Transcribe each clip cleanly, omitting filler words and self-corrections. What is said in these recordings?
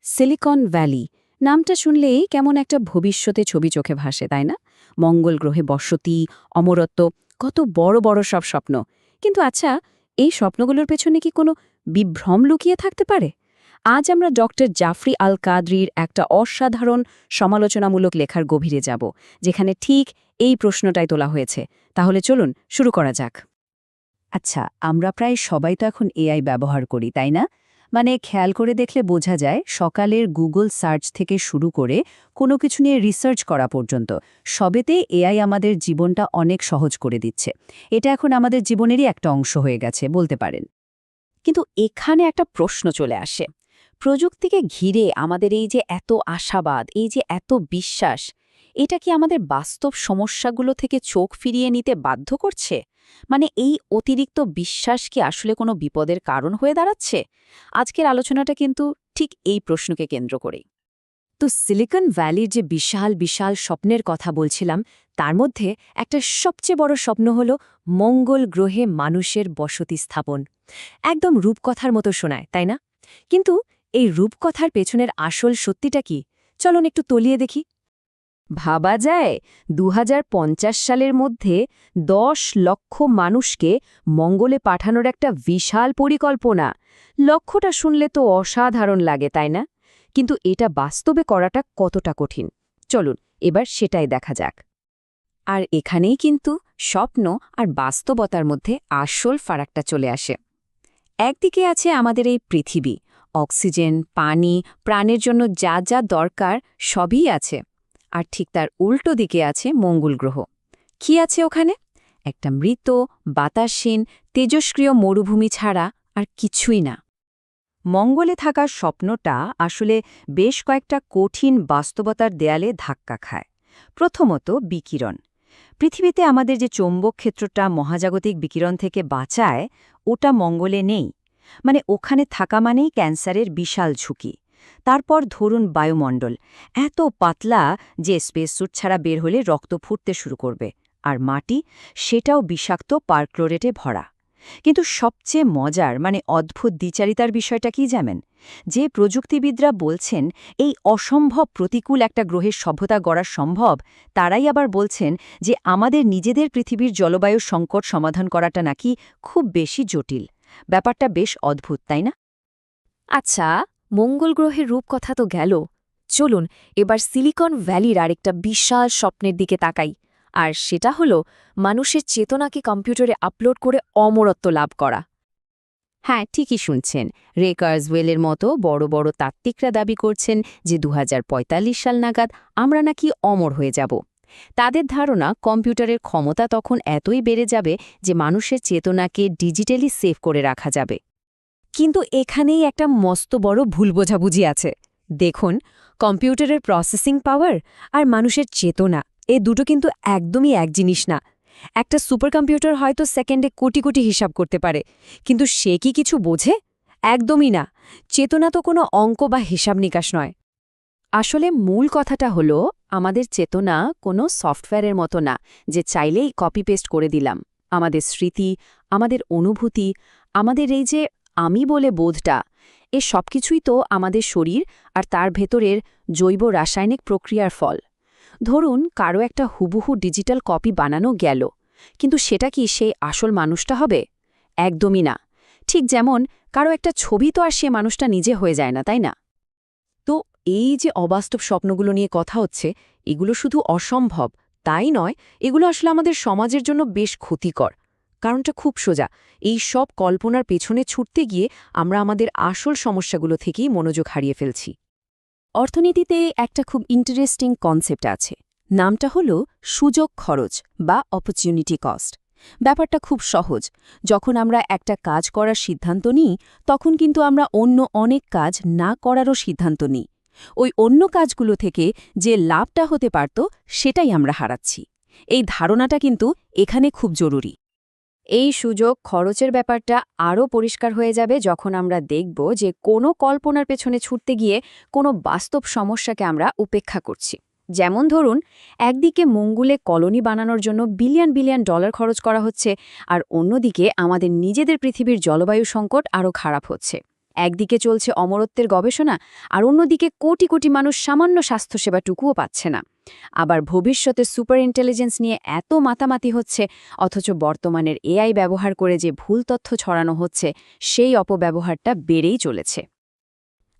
Silicon valley নামটা শুনলেই কেমন একটা ভবিষ্যতে ছবি চোখে ভাসে, তাই না? মঙ্গল গ্রহে বসতি, অমরত্ব, কত বড় বড় সব স্বপ্ন। কিন্তু আচ্ছা, এই স্বপ্নগুলোর পেছনে কি কোনো বিভ্রম লুকিয়ে থাকতে পারে? আজ আমরা ডক্টর জাফরি আল কাদরির একটা অসাধারণ সমালোচনামূলক লেখার গভীরে যাব, যেখানে ঠিক এই প্রশ্নটাই তোলা হয়েছে। তাহলে চলুন শুরু করা যাক। আচ্ছা, আমরা প্রায় সবাই তো এখন এআই ব্যবহার করি, তাই না? মানে খেয়াল করে দেখলে বোঝা যায় সকালের গুগল সার্চ থেকে শুরু করে কোনো কিছু নিয়ে রিসার্চ করা পর্যন্ত সবেতে এআই আমাদের জীবনটা অনেক সহজ করে দিচ্ছে। এটা এখন আমাদের জীবনেরই একটা অংশ হয়ে গেছে বলতে পারেন। কিন্তু এখানে একটা প্রশ্ন চলে আসে, প্রযুক্তিকে ঘিরে আমাদের এই যে এত আশাবাদ, এই যে এত বিশ্বাস, এটা কি আমাদের বাস্তব সমস্যাগুলো থেকে চোখ ফিরিয়ে নিতে বাধ্য করছে? মানে এই অতিরিক্ত বিশ্বাস কি আসলে কোনো বিপদের কারণ হয়ে দাঁড়াচ্ছে? আজকের আলোচনাটা কিন্তু ঠিক এই প্রশ্নকে কেন্দ্র করেই। তো সিলিকন ভ্যালির যে বিশাল বিশাল স্বপ্নের কথা বলছিলাম, তার মধ্যে একটা সবচেয়ে বড় স্বপ্ন হল মঙ্গল গ্রহে মানুষের বসতি স্থাপন। একদম রূপকথার মতো শোনায়, তাই না? কিন্তু এই রূপকথার পেছনের আসল সত্যিটা কি? চলুন একটু তলিয়ে দেখি। ভাবা যায় ২০৫০ সালের মধ্যে ১০ লক্ষ মানুষকে মঙ্গলে পাঠানোর একটা বিশাল পরিকল্পনা। লক্ষ্যটা শুনলে তো অসাধারণ লাগে, তাই না? কিন্তু এটা বাস্তবে করাটা কতটা কঠিন, চলুন এবার সেটাই দেখা যাক। আর এখানেই কিন্তু স্বপ্ন আর বাস্তবতার মধ্যে আসল ফারাকটা চলে আসে। একদিকে আছে আমাদের এই পৃথিবী, অক্সিজেন, পানি, প্রাণের জন্য যা যা দরকার সবই আছে। আর ঠিক তার উল্টো দিকে আছে মঙ্গল গ্রহ। কি আছে ওখানে? একটা মৃত, বাতাসহীন, তেজস্ক্রিয় মরুভূমি ছাড়া আর কিছুই না। মঙ্গলে থাকার স্বপ্নটা আসলে বেশ কয়েকটা কঠিন বাস্তবতার দেয়ালে ধাক্কা খায়। প্রথমত বিকিরণ। পৃথিবীতে আমাদের যে চৌম্বক ক্ষেত্রটা মহাজাগতিক বিকিরণ থেকে বাঁচায়, ওটা মঙ্গলে নেই। মানে ওখানে থাকা মানেই ক্যান্সারের বিশাল ঝুঁকি। তারপর ধরুন বায়ুমণ্ডল, এত পাতলা যে স্পেসস্যুট ছাড়া বের হলে রক্ত ফুটতে শুরু করবে। আর মাটি, সেটাও বিষাক্ত পারক্লোরেটে ভরা। কিন্তু সবচেয়ে মজার অদ্ভুত দ্বিচারিতার বিষয়টা কি জানেন? যে প্রযুক্তিবিদরা বলছেন এই অসম্ভব প্রতিকূল একটা গ্রহের সভ্যতা গড়া সম্ভব, তারাই আবার বলছেন যে আমাদের নিজেদের পৃথিবীর জলবায়ু সংকট সমাধান করাটা নাকি খুব বেশি জটিল। ব্যাপারটা বেশ অদ্ভুত, তাই না? আচ্ছা, মঙ্গল গ্রহের রূপকথা তো গেল, চলুন এবার সিলিকন ভ্যালির আরেকটা বিশাল স্বপ্নের দিকে তাকাই। আর সেটা হলো মানুষের চেতনাকে কম্পিউটারে আপলোড করে অমরত্ব লাভ করা। হ্যাঁ, ঠিকই শুনছেন। রে কার্জওয়েলের মতো বড় বড় তাত্ত্বিকরা দাবি করছেন যে ২০৪৫ সাল নাগাদ আমরা নাকি অমর হয়ে যাব। তাদের ধারণা কম্পিউটারের ক্ষমতা তখন এতই বেড়ে যাবে যে মানুষের চেতনাকে ডিজিটালি সেভ করে রাখা যাবে। কিন্তু এখানেই একটা মস্ত বড় ভুল বোঝাবুঝি আছে। দেখুন, কম্পিউটারের প্রসেসিং পাওয়ার আর মানুষের চেতনা, এ দুটো কিন্তু একদমই এক জিনিস না। একটা সুপার কম্পিউটার হয়তো সেকেন্ডে কোটি কোটি হিসাব করতে পারে, কিন্তু সে কি কিছু বোঝে? একদমই না। চেতনা তো কোনো অঙ্ক বা হিসাব নিকাশ নয়। আসলে মূল কথাটা হলো, আমাদের চেতনা কোনো সফটওয়্যারের মতো না যে চাইলেই কপি পেস্ট করে দিলাম। আমাদের স্মৃতি, আমাদের অনুভূতি, আমাদের এই যে আমি বলে বোধটা, এ সবকিছুই তো আমাদের শরীর আর তার ভেতরের জৈব রাসায়নিক প্রক্রিয়ার ফল। ধরুন কারো একটা হুবহু ডিজিটাল কপি বানানো গেল, কিন্তু সেটা কি সেই আসল মানুষটা হবে? একদমই না। ঠিক যেমন কারো একটা ছবি তো আর সে মানুষটা নিজে হয়ে যায় না, তাই না? তো এই যে অবাস্তব স্বপ্নগুলো নিয়ে কথা হচ্ছে, এগুলো শুধু অসম্ভব তাই নয়, এগুলো আসলে আমাদের সমাজের জন্য বেশ ক্ষতিকর। কারণটা খুব সোজা, এই সব কল্পনার পেছনে ছুটতে গিয়ে আমরা আমাদের আসল সমস্যাগুলো থেকেই মনোযোগ হারিয়ে ফেলছি। অর্থনীতিতে একটা খুব ইন্টারেস্টিং কনসেপ্ট আছে, নামটা হলো সুযোগ খরচ বা অপরচুনিটি কস্ট। ব্যাপারটা খুব সহজ। যখন আমরা একটা কাজ করার সিদ্ধান্ত নিই, তখন কিন্তু আমরা অন্য অনেক কাজ না করারও সিদ্ধান্ত নিই। ওই অন্য কাজগুলো থেকে যে লাভটা হতে পারত, সেটাই আমরা হারাচ্ছি। এই ধারণাটা কিন্তু এখানে খুব জরুরি। এই সুযোগ খরচের ব্যাপারটা আরও পরিষ্কার হয়ে যাবে যখন আমরা দেখব যে কোনো কল্পনার পেছনে ছুটতে গিয়ে কোনো বাস্তব সমস্যাকে আমরা উপেক্ষা করছি। যেমন ধরুন, একদিকে মঙ্গলে কলোনি বানানোর জন্য বিলিয়ন বিলিয়ন ডলার খরচ করা হচ্ছে, আর অন্যদিকে আমাদের নিজেদের পৃথিবীর জলবায়ু সংকট আরও খারাপ হচ্ছে। একদিকে চলছে অমরত্বের গবেষণা, আর অন্যদিকে কোটি কোটি মানুষ সামান্য স্বাস্থ্যসেবাটুকুও পাচ্ছে না। আবার ভবিষ্যতে সুপার ইন্টেলিজেন্স নিয়ে এত মাতামাতি হচ্ছে, অথচ বর্তমানের এআই ব্যবহার করে যে ভুল তথ্য ছড়ানো হচ্ছে, সেই অপব্যবহারটা বেড়েই চলেছে।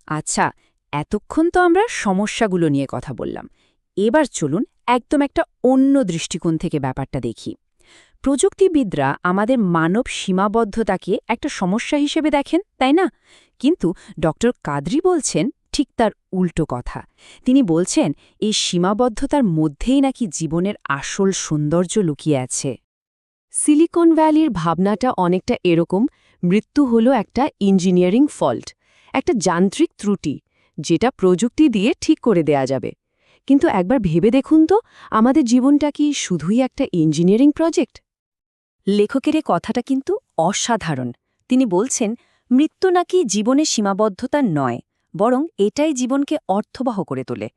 আচ্ছা, এতক্ষণ তো আমরা সমস্যাগুলো নিয়ে কথা বললাম। এবার চলুন একদম একটা অন্য দৃষ্টিকোণ থেকে ব্যাপারটা দেখি। প্রযুক্তিবিদরা আমাদের মানব সীমাবদ্ধতাকে একটা সমস্যা হিসেবে দেখেন, তাই না? কিন্তু ডক্টর কাদরি বলছেন ঠিক তার উল্টো কথা। তিনি বলছেন এই সীমাবদ্ধতার মধ্যেই নাকি জীবনের আসল সৌন্দর্য লুকিয়ে আছে। সিলিকন ভ্যালির ভাবনাটা অনেকটা এরকম, মৃত্যু হলো একটা ইঞ্জিনিয়ারিং ফল্ট, একটা যান্ত্রিক ত্রুটি, যেটা প্রযুক্তি দিয়ে ঠিক করে দেয়া যাবে। কিন্তু একবার ভেবে দেখুন তো, আমাদের জীবনটা কি শুধুই একটা ইঞ্জিনিয়ারিং প্রজেক্ট? লেখকের এ কথাটা কিন্তু অসাধারণ। তিনি বলছেন মৃত্যু নাকি জীবনের সীমাবদ্ধতা নয়, বরং এটাই জীবনকে অর্থবহ করে তোলে।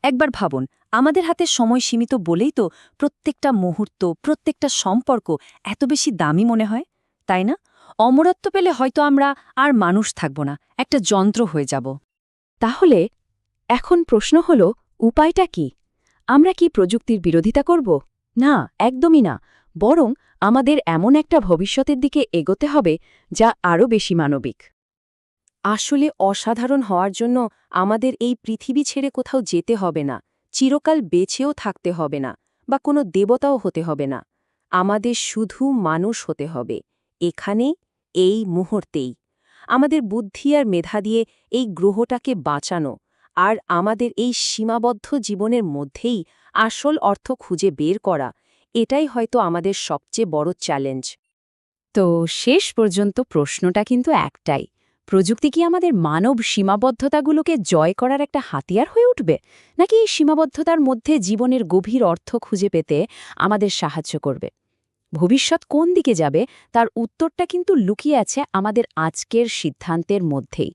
একবার ভাবুন, আমাদের হাতে সময় সীমিত বলেই তো প্রত্যেকটা মুহূর্ত, প্রত্যেকটা সম্পর্ক এত বেশি দামি মনে হয়, তাই না? অমরত্ব পেলে হয়তো আমরা আর মানুষ থাকব না, একটা যন্ত্র হয়ে যাব। তাহলে এখন প্রশ্ন হল, উপায়টা কি? আমরা কি প্রযুক্তির বিরোধিতা করব? না, একদমই না। বরং আমাদের এমন একটা ভবিষ্যতের দিকে এগোতে হবে যা আরও বেশি মানবিক। আসলে অসাধারণ হওয়ার জন্য আমাদের এই পৃথিবী ছেড়ে কোথাও যেতে হবে না, চিরকাল বেঁচেও থাকতে হবে না, বা কোনো দেবতাও হতে হবে না। আমাদের শুধু মানুষ হতে হবে, এখানে, এই মুহূর্তেই। আমাদের বুদ্ধি আর মেধা দিয়ে এই গ্রহটাকে বাঁচানো, আর আমাদের এই সীমাবদ্ধ জীবনের মধ্যেই আসল অর্থ খুঁজে বের করা, এটাই হয়তো আমাদের সবচেয়ে বড় চ্যালেঞ্জ। তো শেষ পর্যন্ত প্রশ্নটা কিন্তু একটাই, প্রযুক্তি কি আমাদের মানব সীমাবদ্ধতাগুলোকে জয় করার একটা হাতিয়ার হয়ে উঠবে, নাকি এই সীমাবদ্ধতার মধ্যে জীবনের গভীর অর্থ খুঁজে পেতে আমাদের সাহায্য করবে? ভবিষ্যৎ কোন দিকে যাবে তার উত্তরটা কিন্তু লুকিয়ে আছে আমাদের আজকের সিদ্ধান্তের মধ্যেই।